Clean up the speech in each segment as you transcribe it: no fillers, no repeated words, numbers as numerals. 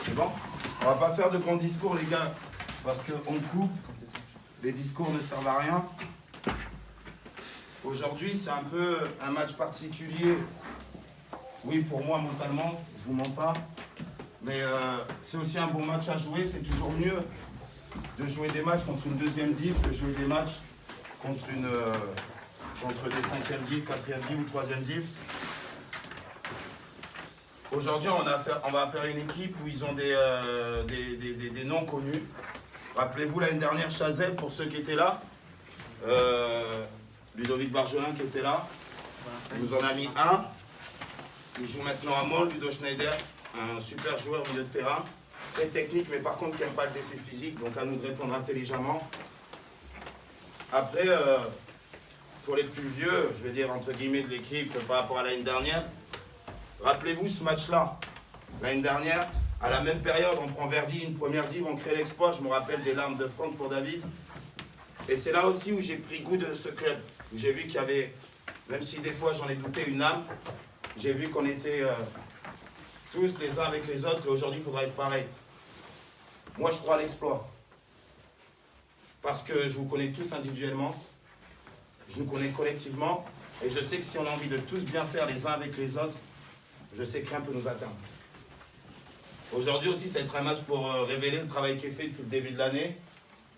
C'est bon? On va pas faire de grands discours, les gars, parce qu'on coupe. Les discours ne servent à rien. Aujourd'hui, c'est un peu un match particulier. Oui, pour moi, mentalement, je vous mens pas. Mais c'est aussi un bon match à jouer. C'est toujours mieux de jouer des matchs contre une deuxième div que de jouer des matchs contre des cinquième div, quatrième div ou troisième div. Aujourd'hui, on va faire une équipe où ils ont des noms connus. Rappelez-vous l'année dernière, Chazelle, pour ceux qui étaient là. Ludovic Bargelin qui était là. Il nous en a mis un. Il joue maintenant à Mons, Ludo Schneider, un super joueur au milieu de terrain. Très technique, mais par contre qui n'aime pas le défi physique, donc à nous de répondre intelligemment. Après, pour les plus vieux, je veux dire entre guillemets de l'équipe par rapport à l'année dernière, rappelez-vous ce match-là. L'année dernière, à la même période, on prend Verdi, une première div, on crée l'exploit. Je me rappelle des larmes de Franck pour David. Et c'est là aussi où j'ai pris goût de ce club. Où j'ai vu qu'il y avait, même si des fois j'en ai douté, une âme, j'ai vu qu'on était tous les uns avec les autres et aujourd'hui il faudra être pareil. Moi je crois à l'exploit. Parce que je vous connais tous individuellement, je nous connais collectivement et je sais que si on a envie de tous bien faire les uns avec les autres, je sais que rien ne peut nous atteindre. Aujourd'hui aussi, ça va être un match pour révéler le travail qui est fait depuis le début de l'année.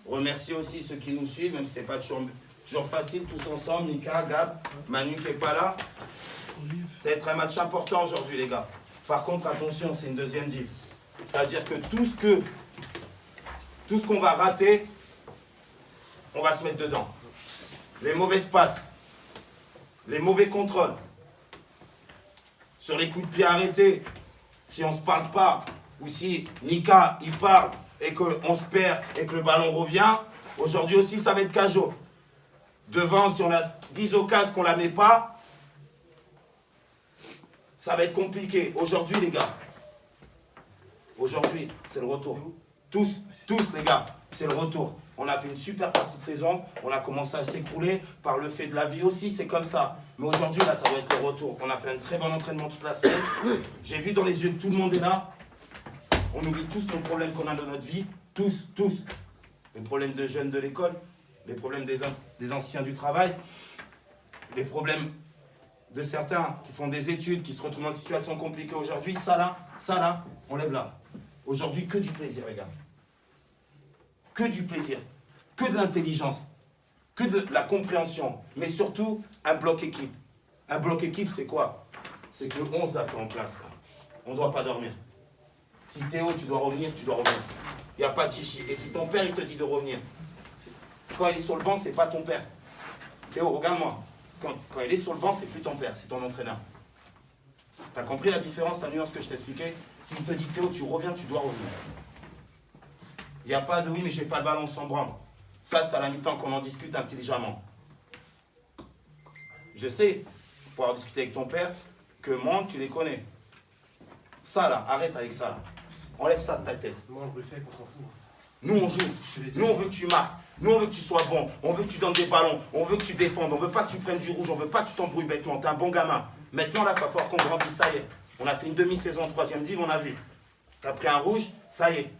Remercier aussi ceux qui nous suivent, même si ce n'est pas toujours facile, tous ensemble, Mika, Gab, Manu qui n'est pas là. Ça va être un match important aujourd'hui, les gars. Par contre, attention, c'est une deuxième div. C'est-à-dire que tout ce qu'on va rater, on va se mettre dedans. Les mauvaises passes, les mauvais contrôles, sur les coups de pied arrêtés, si on ne se parle pas, ou si Nika, il parle, et qu'on se perd, et que le ballon revient, aujourd'hui aussi, ça va être cajot. Devant, si on a 10 occasions qu'on ne la met pas, ça va être compliqué. Aujourd'hui, les gars, aujourd'hui, c'est le retour. Tous, les gars, c'est le retour. On a fait une super partie de saison, on a commencé à s'écrouler par le fait de la vie aussi, c'est comme ça. Mais aujourd'hui, là, ça va être le retour. On a fait un très bon entraînement toute la semaine. J'ai vu dans les yeux que tout le monde est là. On oublie tous nos problèmes qu'on a dans notre vie. Tous. Les problèmes de jeunes de l'école, les problèmes des anciens du travail, les problèmes de certains qui font des études, qui se retrouvent dans une situation compliquée aujourd'hui. Ça là, on lève là. Aujourd'hui, que du plaisir, les gars. Que du plaisir, que de l'intelligence, que de la compréhension, mais surtout un bloc équipe. Un bloc équipe, c'est quoi? C'est que le 11 là, qui est en place, là. On ne doit pas dormir. Si Théo, tu dois revenir, tu dois revenir. Il n'y a pas de chichi. Et si ton père, il te dit de revenir, quand il est sur le banc, c'est pas ton père. Théo, regarde-moi. Quand il est sur le banc, c'est plus ton père, c'est ton entraîneur. T'as compris la différence, la nuance que je t'expliquais? S'il te dit Théo, tu reviens, tu dois revenir. Il n'y a pas de oui, mais j'ai pas le ballon sans branle. Ça, c'est à la mi-temps qu'on en discute intelligemment. Je sais, pour avoir discuté avec ton père, que moi, tu les connais. Ça là, arrête avec ça là. Enlève ça de ta tête. Moi, on le fait qu'on s'en fout. Nous, on joue. Nous, on veut que tu marques. Nous, on veut que tu sois bon. On veut que tu donnes des ballons. On veut que tu défendes. On veut pas que tu prennes du rouge. On veut pas que tu t'embrouilles bêtement. T'es un bon gamin. Maintenant, là, il va falloir qu'on grandisse. Ça y est. On a fait une demi-saison en troisième div, on a vu. T'as pris un rouge, ça y est.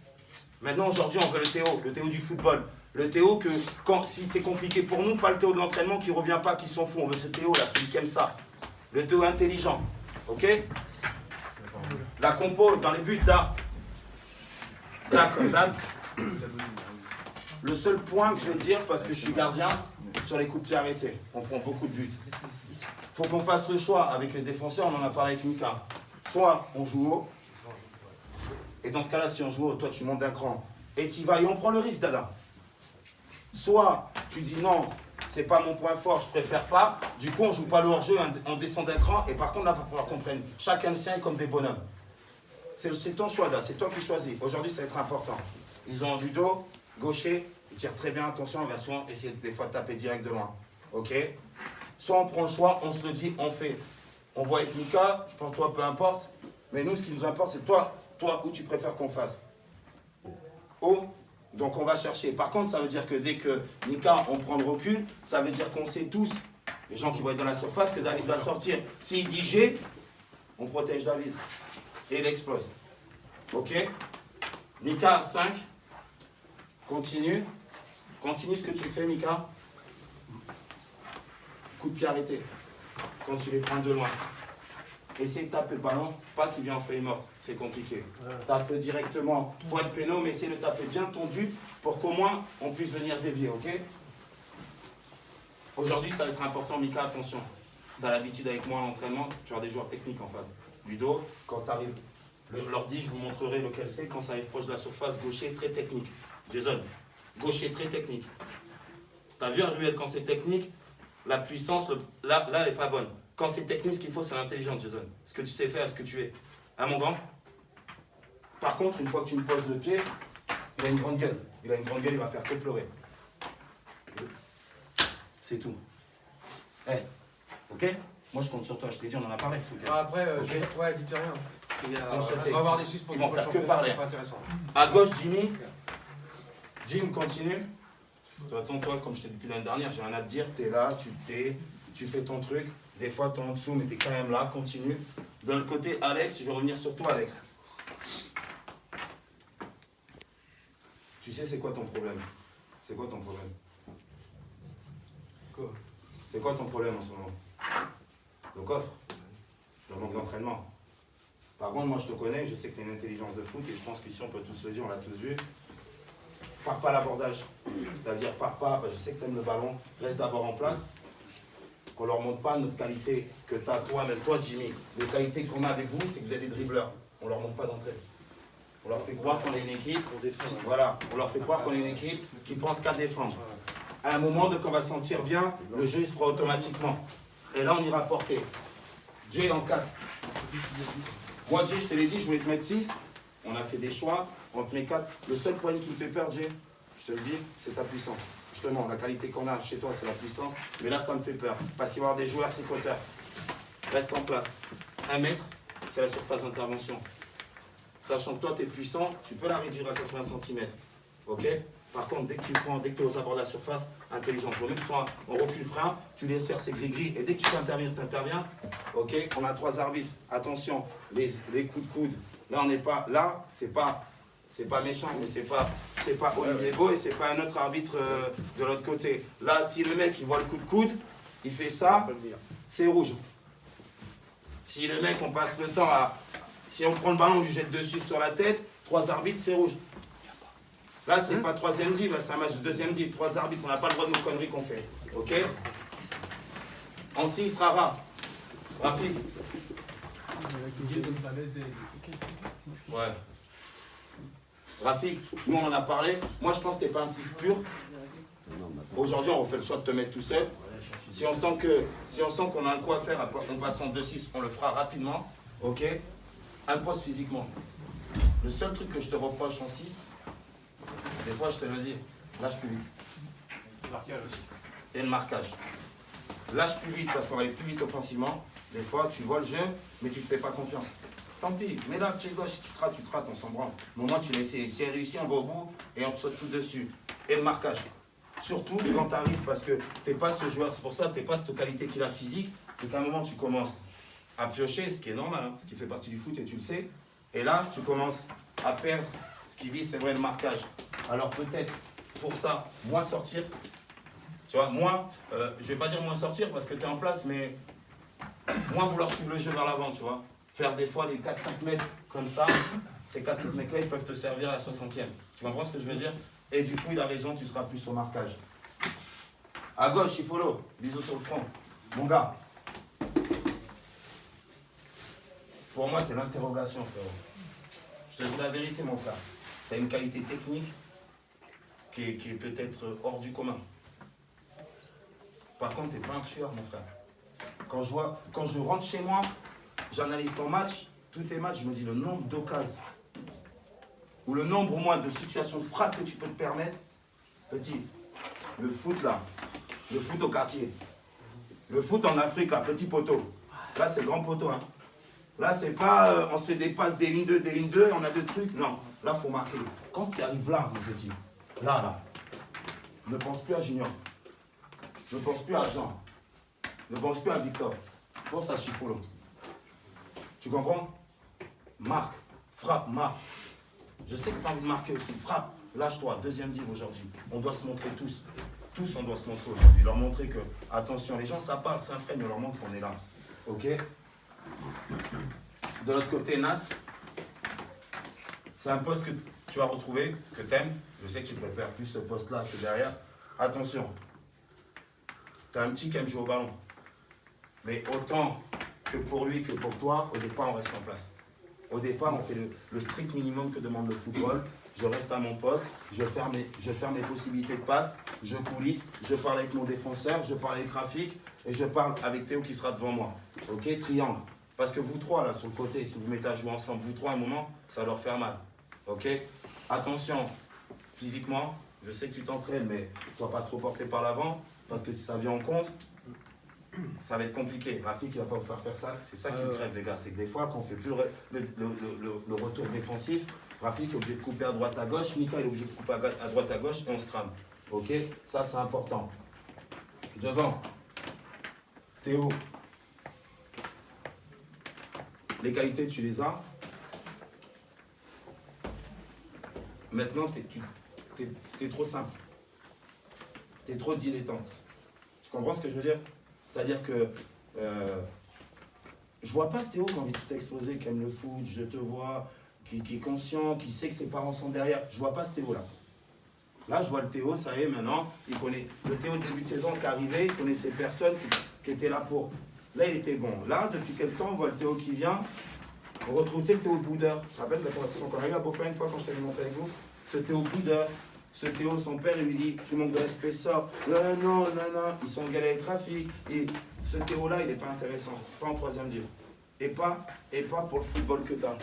Maintenant, aujourd'hui, on veut le Théo du football. Le Théo que, si c'est compliqué pour nous, pas le Théo de l'entraînement qui revient pas, qui s'en fout. On veut ce Théo là, celui qui aime ça. Le Théo intelligent. Ok? La compo dans les buts là. Là, comme d'hab. Le seul point que je vais dire, parce que je suis gardien, sur les coups de pied arrêtés, on prend beaucoup de buts. Il faut qu'on fasse le choix avec les défenseurs, on en a parlé avec Mika. Soit on joue haut, et dans ce cas-là, si on joue haut, toi tu montes d'un cran, et tu y vas, et on prend le risque, Dada. Soit tu dis non, c'est pas mon point fort, je préfère pas, du coup on joue pas le hors-jeu, on descend d'un cran, et par contre là, il va falloir qu'on prenne chacun le sien et comme des bonhommes. C'est ton choix, Dada, c'est toi qui choisis. Aujourd'hui, ça va être important. Ils ont Ludo, gaucher, il tire très bien, attention, il va souvent essayer des fois de taper direct de loin. Ok? Soit on prend le choix, on se le dit, on fait. On voit avec Mika, je pense toi, peu importe. Mais nous, ce qui nous importe, c'est toi, où tu préfères qu'on fasse. Haut, donc on va chercher. Par contre, ça veut dire que dès que Mika, on prend le recul, ça veut dire qu'on sait tous, les gens qui vont être dans la surface, que David va sortir. S'il dit G, on protège David. Et il explose. Ok? Mika, 5. Continue. Continue ce que tu fais, Mika. Coup de pied arrêté. Quand tu les prends de loin. Essaye de taper le ballon, pas qu'il vient en feuille morte, c'est compliqué. Tape directement, point de péno, mais essaye de taper bien tendu pour qu'au moins on puisse venir dévier, ok? Aujourd'hui, ça va être important, Mika, attention. Tu as l'habitude avec moi à l'entraînement, tu as des joueurs techniques en face. Ludo, quand ça arrive, l'ordi, je vous montrerai lequel c'est, quand ça arrive proche de la surface, gaucher, très technique. Jason, gaucher, très technique. Tu as vu à Ruel, quand c'est technique, la puissance, là, elle n'est pas bonne. Quand c'est technique, ce qu'il faut, c'est l'intelligence, Jason. Ce que tu sais faire, ce que tu es. Hein, mon grand? Par contre, une fois que tu me poses le pied, il a une grande gueule. Il a une grande gueule, il va faire que pleurer. C'est tout. Hey, ok? Moi, je compte sur toi. Je t'ai dit, on en a parlé. Après, okay. Ouais, dites rien. On va avoir des suspens. Ils vont faire que parler. À gauche, Jimmy. Jim, continue. Attends, toi, comme je t'ai dit depuis l'année dernière, j'ai rien à te dire. T'es là, tu t'es, tu fais ton truc. Des fois, t'es en dessous, mais t'es quand même là. Continue. De l'autre côté, Alex, je vais revenir sur toi, Alex. Tu sais, c'est quoi ton problème? C'est quoi ton problème? Quoi? C'est quoi ton problème en ce moment? Le coffre? Le manque d'entraînement. Par contre, moi, je te connais, je sais que tu as une intelligence de foot et je pense qu'ici, on peut tous le dire, on l'a tous vu. Pars pas à l'abordage. C'est-à-dire, pars pas, je sais que tu aimes le ballon, reste d'abord en place. Qu'on leur montre pas notre qualité que tu as, toi, même toi, Jimmy. Les qualités qu'on a avec vous, c'est que vous êtes des dribbleurs. On leur montre pas d'entrée. On leur fait croire qu'on est une équipe. Voilà, on leur fait croire qu'on est une équipe qui pense qu'à défendre. À un moment, dès qu'on va se sentir bien, le jeu il se fera automatiquement. Et là, on ira porter. Jay en 4. Moi, Jay, je te l'ai dit, je voulais te mettre 6. On a fait des choix, on te met 4. Le seul point qui me fait peur, Jay, je te le dis, c'est ta puissance. Justement, la qualité qu'on a chez toi, c'est la puissance. Mais là, ça me fait peur. Parce qu'il va y avoir des joueurs tricoteurs. Reste en place. 1 mètre, c'est la surface d'intervention. Sachant que toi, tu es puissant, tu peux la réduire à 80 cm. Ok? Par contre, dès que tu prends, dès que tu es aux abords de la surface, intelligent. Pour même soit on recule frein, tu laisses faire ces gris-gris. Et dès que tu peux intervenir, tu interviens. Ok? On a 3 arbitres. Attention, les coups de coude. Là, on n'est pas. Là, c'est pas méchant, mais c'est pas Olivier Beau et c'est pas un autre arbitre de l'autre côté. Là, si le mec il voit le coup de coude, il fait ça, c'est rouge. Si le mec, on passe le temps à. Si on prend le ballon, on lui jette dessus sur la tête, 3 arbitres, c'est rouge. Là, c'est pas 3e div, c'est un match de 2e div. 3 arbitres, on n'a pas le droit de nos conneries qu'on fait. Ok? En 6, Rara. Rafik. Ouais. Rafik, nous on en a parlé. Moi, je pense que t'es pas un 6 pur. Aujourd'hui, on refait le choix de te mettre tout seul. Si on sent qu'on a un coup à faire en passant 2-6, on le fera rapidement. Ok? Impose physiquement. Le seul truc que je te reproche en 6, des fois je te le dis, lâche plus vite. Le marquage aussi. Et le marquage. Lâche plus vite parce qu'on va aller plus vite offensivement. Des fois tu vois le jeu, mais tu ne te fais pas confiance. Tant pis, mais là, pied gauche, si tu te rates, on s'en branle. Au moment tu l'as essayé. Si elle réussit, on va au bout et on te saute tout dessus. Et le marquage. Surtout quand tu arrives, parce que tu n'es pas ce joueur, c'est pour ça que tu n'es pas cette qualité qu'il a physique, c'est qu'à un moment tu commences à piocher, ce qui est normal, hein, ce qui fait partie du foot et tu le sais. Et là, tu commences à perdre ce qu'il dit, c'est vrai, le marquage. Alors peut-être, pour ça, moins sortir. Tu vois, moins, je ne vais pas dire moins sortir parce que tu es en place, mais moins vouloir suivre le jeu vers l'avant, tu vois. Faire des fois les 4-5 mètres comme ça, ces 4-5 mètres-là, ils peuvent te servir à la 60e. Tu comprends ce que je veux dire? Et du coup, il a raison, tu seras plus au marquage. À gauche, il follow. Bisous sur le front. Mon gars. Pour moi, tu es l'interrogation, frérot. Je te dis la vérité, mon frère. Tu as une qualité technique qui est peut-être hors du commun. Par contre, tu n'es pas un tueur, mon frère. Quand je rentre chez moi, j'analyse ton match, tous tes matchs, je me dis le nombre d'occasions ou le nombre au moins de situations de frappe que tu peux te permettre. Petit, le foot là, le foot au quartier, le foot en Afrique, là, petit poteau. Là, c'est grand poteau. Hein. Là, c'est pas on se fait des passes des 1-2, des 1-2, on a deux trucs. Non, là, il faut marquer. Quand tu arrives là, mon petit, là, ne pense plus à Junior. Ne pense plus à Jean. Ne pense plus à Victor. Pense à Chifolo. Tu comprends? Marque, frappe, marque. Je sais que tu as envie de marquer aussi. Frappe, lâche-toi. Deuxième div aujourd'hui. On doit se montrer tous. Tous, on doit se montrer aujourd'hui. Leur montrer que, attention, les gens, ça parle, c'est un frère, on leur montre qu'on est là. Ok? De l'autre côté, Nat, c'est un poste que tu as retrouvé, que tu aimes. Je sais que tu préfères plus ce poste-là que derrière. Attention, tu as un petit qui aime jouer au ballon. Mais autant que pour lui que pour toi, au départ, on reste en place. Au départ, on fait le strict minimum que demande le football. Je reste à mon poste, je ferme mes possibilités de passe, je coulisse, je parle avec mon défenseur, je parle avec Rafik et je parle avec Théo qui sera devant moi. Ok, triangle. Parce que vous trois, là, sur le côté, si vous mettez à jouer ensemble, vous trois, à un moment, ça va leur faire mal. Ok? Attention, physiquement, je sais que tu t'entraînes, mais ne sois pas trop porté par l'avant, parce que si ça vient en compte, ça va être compliqué. Rafik, il ne va pas vous faire ça. C'est ça qui me crève, les gars. C'est que des fois, quand on ne fait plus le retour défensif, Rafik est obligé de couper à droite à gauche, Mika est obligé de couper à droite à gauche et on se crame. Ok? Ça, c'est important. Devant, Théo, les qualités, tu les as. Maintenant, t'es trop simple. T'es trop dilettante. Tu comprends ce que je veux dire? C'est-à-dire que je vois pas ce Théo qui a envie de tout exploser, qui aime le foot, je te vois, qui est conscient, qui sait que ses parents sont derrière. Je vois pas ce Théo-là. Là, je vois le Théo, ça y est, maintenant, il connaît. Le Théo de début de saison qui est arrivé, il connaissait personne qui était là pour. Là, il était bon. Là, depuis quelques temps, on voit le Théo qui vient. On retrouve le Théo boudeur. Tu te rappelles de la conversation qu'on a eue à Beaupin une fois quand je t'avais montré avec vous? Ce Théo boudeur. Ce Théo, son père, il lui dit, tu manques de respect, sors. Non, non, non, non. Ils sont en galère avec Rafik. Et ce Théo-là, il n'est pas intéressant. Pas en troisième div. Et pas pour le football que tu as.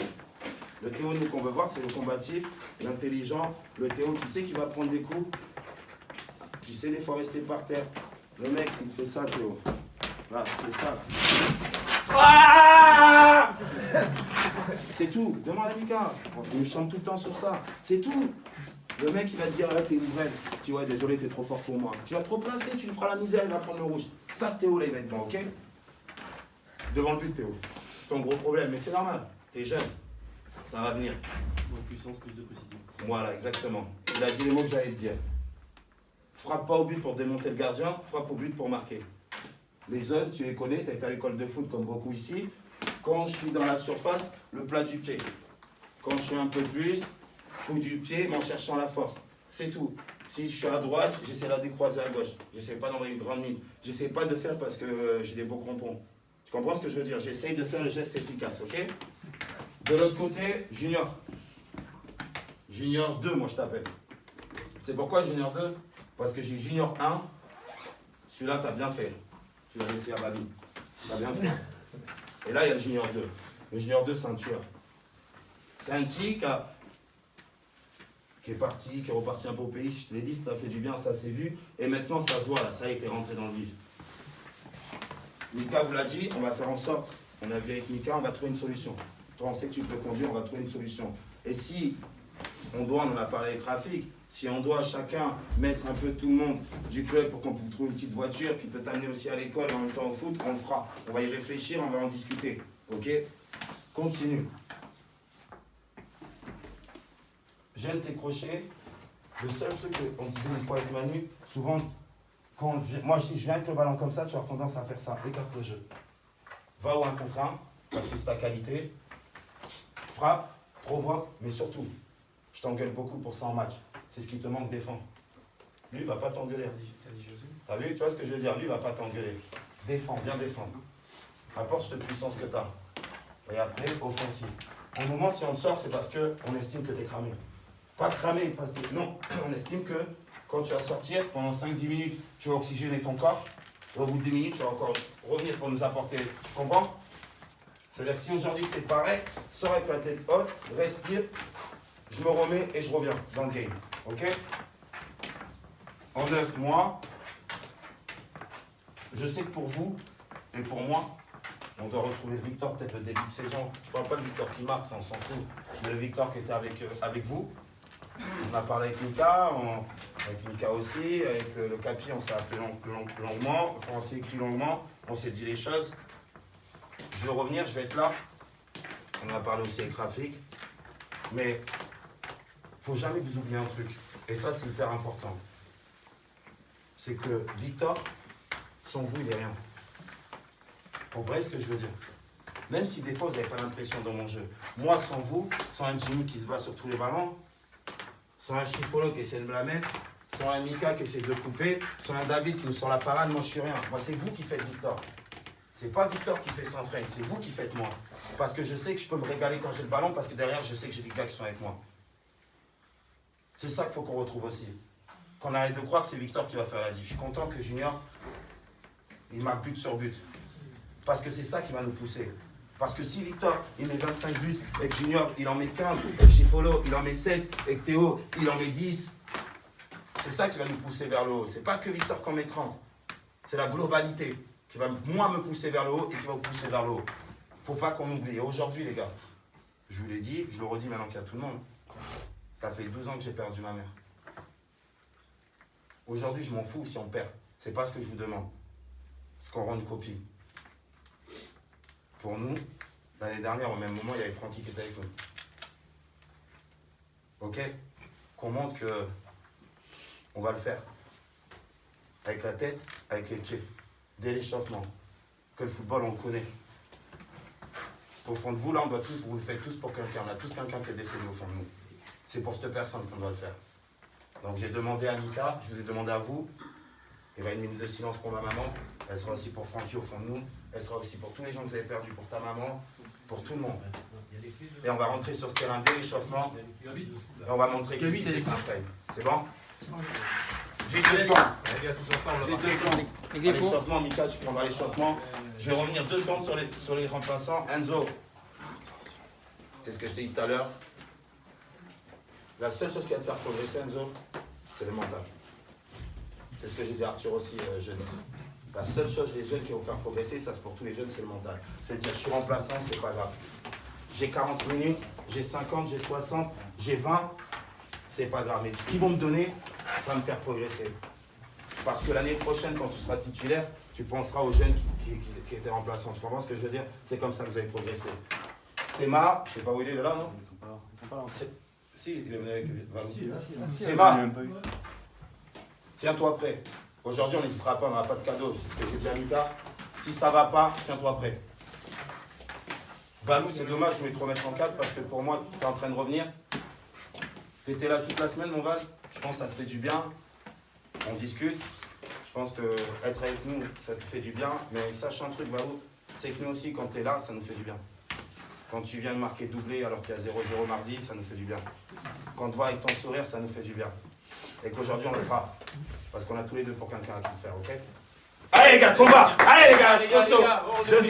Le Théo, nous, qu'on veut voir, c'est le combatif, l'intelligent, le Théo qui sait qu'il va prendre des coups, qui sait des fois rester par terre. Le mec, s'il fait ça, Théo, là, tu fais ça, là. Ah, c'est tout. Demande à Mika. Il me chante tout le temps sur ça. C'est tout. Le mec, il va te dire, là, t'es une vraie. Tu vois, désolé, t'es trop fort pour moi. Tu vas trop placer, tu lui feras la misère, il va prendre le rouge. Ça, c'est Théo, là, il va être bon, ok? Devant le but, Théo. C'est ton gros problème, mais c'est normal. T'es jeune. Ça va venir. Moins de puissance, plus de précision. Voilà, exactement. Il a dit les mots que j'allais te dire. Frappe pas au but pour démonter le gardien, frappe au but pour marquer. Les zones, tu les connais, tu as été à l'école de foot comme beaucoup ici. Quand je suis dans la surface, le plat du pied. Quand je suis un peu plus, coup du pied, mais en cherchant la force. C'est tout. Si je suis à droite, j'essaie de la décroiser à gauche. J'essaie pas d'envoyer une grande mine. J'essaie pas de faire parce que j'ai des beaux crampons. Tu comprends ce que je veux dire? J'essaie de faire le geste efficace, ok? De l'autre côté, Junior. Junior 2, moi je t'appelle. C'est pourquoi Junior 2? Parce que j'ai Junior 1. Celui-là, tu as bien fait. Tu l'as laissé à Babi. Tu as bien fait. Et là, il y a le Junior 2. Le Junior 2, c'est un tueur. C'est un petit qui est parti, qui est reparti un peu au pays. Je te l'ai dit, ça a fait du bien, ça s'est vu. Et maintenant, ça se voit, là, ça a été rentré dans le vif. Mika vous l'a dit, on va faire en sorte, on a vu avec Mika, on va trouver une solution. Toi, on sait que tu peux conduire, on va trouver une solution. Et si on en a parlé avec Rafik, si on doit chacun mettre un peu tout le monde du club pour qu'on puisse trouver une petite voiture qui peut t'amener aussi à l'école et en même temps au foot, on le fera. On va y réfléchir, on va en discuter. Ok? Continue. Je viens de décrocher. Le seul truc qu'on disait une fois avec Manu, souvent, quand moi si je viens avec le ballon comme ça, tu as tendance à faire ça. Écarte le jeu. Va au 1 contre 1, parce que c'est ta qualité. Frappe, provoque, mais surtout, je t'engueule beaucoup pour ça en match. C'est ce qui te manque, défend. Lui, il ne va pas t'engueuler. T'as vu? Tu vois ce que je veux dire? Lui, il ne va pas t'engueuler. Défends, bien défendre. Apporte cette puissance que tu as. Et après, offensif. Au moment, si on te sort, c'est parce qu'on estime que tu es cramé. Pas cramé, parce que non, on estime que quand tu vas sortir, pendant 5-10 minutes, tu vas oxygéner ton corps. Et au bout de 10 minutes, tu vas encore revenir pour nous apporter. Tu comprends? C'est-à-dire que si aujourd'hui c'est pareil, sors avec la tête haute, respire, je me remets et je reviens dans le game. Ok? En 9 mois, je sais que pour vous et pour moi, on doit retrouver le Victor peut-être le début de saison. Je ne parle pas de Victor qui marque, ça on s'en fout. Mais le Victor qui était avec vous. On a parlé avec Mika, avec Mika aussi, avec le Capi, on s'est appelé longuement, enfin on s'est écrit longuement, on s'est dit les choses. Je vais revenir, je vais être là. On en a parlé aussi avec Rafik. Mais faut jamais vous oublier un truc. Et ça, c'est hyper important. C'est que Victor, sans vous, il est rien. Vous voyez ce que je veux dire? Même si des fois, vous n'avez pas l'impression dans mon jeu. Moi, sans vous, sans un Jimmy qui se bat sur tous les ballons, sans un Chifolo qui essaie de me la mettre, sans un Mika qui essaie de couper, sans un David qui nous sort la parade, moi, je suis rien. Moi, c'est vous qui faites Victor. C'est pas Victor qui fait sans frein, c'est vous qui faites moi. Parce que je sais que je peux me régaler quand j'ai le ballon, parce que derrière, je sais que j'ai des gars qui sont avec moi. C'est ça qu'il faut qu'on retrouve aussi. Qu'on arrête de croire que c'est Victor qui va faire la diff. Je suis content que Junior, il marque but sur but. Parce que c'est ça qui va nous pousser. Parce que si Victor, il met 25 buts, et que Junior, il en met 15, et que Chifolo, il en met 7, et que Théo, il en met 10, c'est ça qui va nous pousser vers le haut. C'est pas que Victor qui en met 30. C'est la globalité qui va, moi, me pousser vers le haut et qui va vous pousser vers le haut. Faut pas qu'on oublie. Et aujourd'hui, les gars, je vous l'ai dit, je le redis maintenant qu'il y a tout le monde, ça fait 12 ans que j'ai perdu ma mère. Aujourd'hui, je m'en fous si on perd. C'est pas ce que je vous demande. C'est qu'on rend une copie. Pour nous, l'année dernière, au même moment, il y avait Francky qui était avec nous. Ok? Qu'on montre que on va le faire. Avec la tête, avec les pieds. Dès l'échauffement. Que le football, on le connaît. Au fond de vous, là, on doit tous, vous le faites tous pour quelqu'un. On a tous quelqu'un qui est décédé au fond de nous. C'est pour cette personne qu'on doit le faire. Donc j'ai demandé à Mika, je vous ai demandé à vous. Il y aura une minute de silence pour ma maman. Elle sera aussi pour Francky au fond de nous. Elle sera aussi pour tous les gens que vous avez perdus, pour ta maman, pour tout le monde. Et on va rentrer sur ce terrain dès l'échauffement. Et on va montrer que c'est ça. C'est bon? Juste 2 secondes. Juste 2 secondes. À l'échauffement, Mika, tu prendras l'échauffement. Je vais revenir 2 secondes sur les remplaçants. Enzo, c'est ce que je t'ai dit tout à l'heure. La seule chose qui va te faire progresser, Enzo, c'est le mental. C'est ce que j'ai dit à Arthur aussi jeudi. La seule chose, les jeunes qui vont faire progresser, ça c'est pour tous les jeunes, c'est le mental. C'est-à-dire, je suis remplaçant, c'est pas grave. J'ai 40 minutes, j'ai 50, j'ai 60, j'ai 20, c'est pas grave. Mais ce qu'ils vont me donner, ça va me faire progresser. Parce que l'année prochaine, quand tu seras titulaire, tu penseras aux jeunes qui étaient remplaçants. Tu comprends ce que je veux dire? C'est comme ça que vous allez progresser. Sema, je sais pas où il est, là, non? Ils sont pas là. Si, il est venu avec Valou. Si, Sema, tiens-toi prêt. Aujourd'hui, on n'hésitera pas, on n'aura pas de cadeau. C'est ce que j'ai dit à Mika. Si ça va pas, tiens-toi prêt. Valou, c'est dommage, je voulais te remettre en cadre parce que pour moi, tu es en train de revenir. Tu étais là toute la semaine, mon Val. Je pense que ça te fait du bien. On discute. Je pense que être avec nous, ça te fait du bien. Mais sache un truc, Valou, c'est que nous aussi, quand tu es là, ça nous fait du bien. Quand tu viens de marquer doublé alors qu'il y a 0-0 mardi, ça nous fait du bien. Quand on te voit avec ton sourire, ça nous fait du bien. Et qu'aujourd'hui, on le fera. Parce qu'on a tous les deux pour quelqu'un à tout faire, ok? Allez les gars, combat! Allez les gars, costaud! 2 secondes.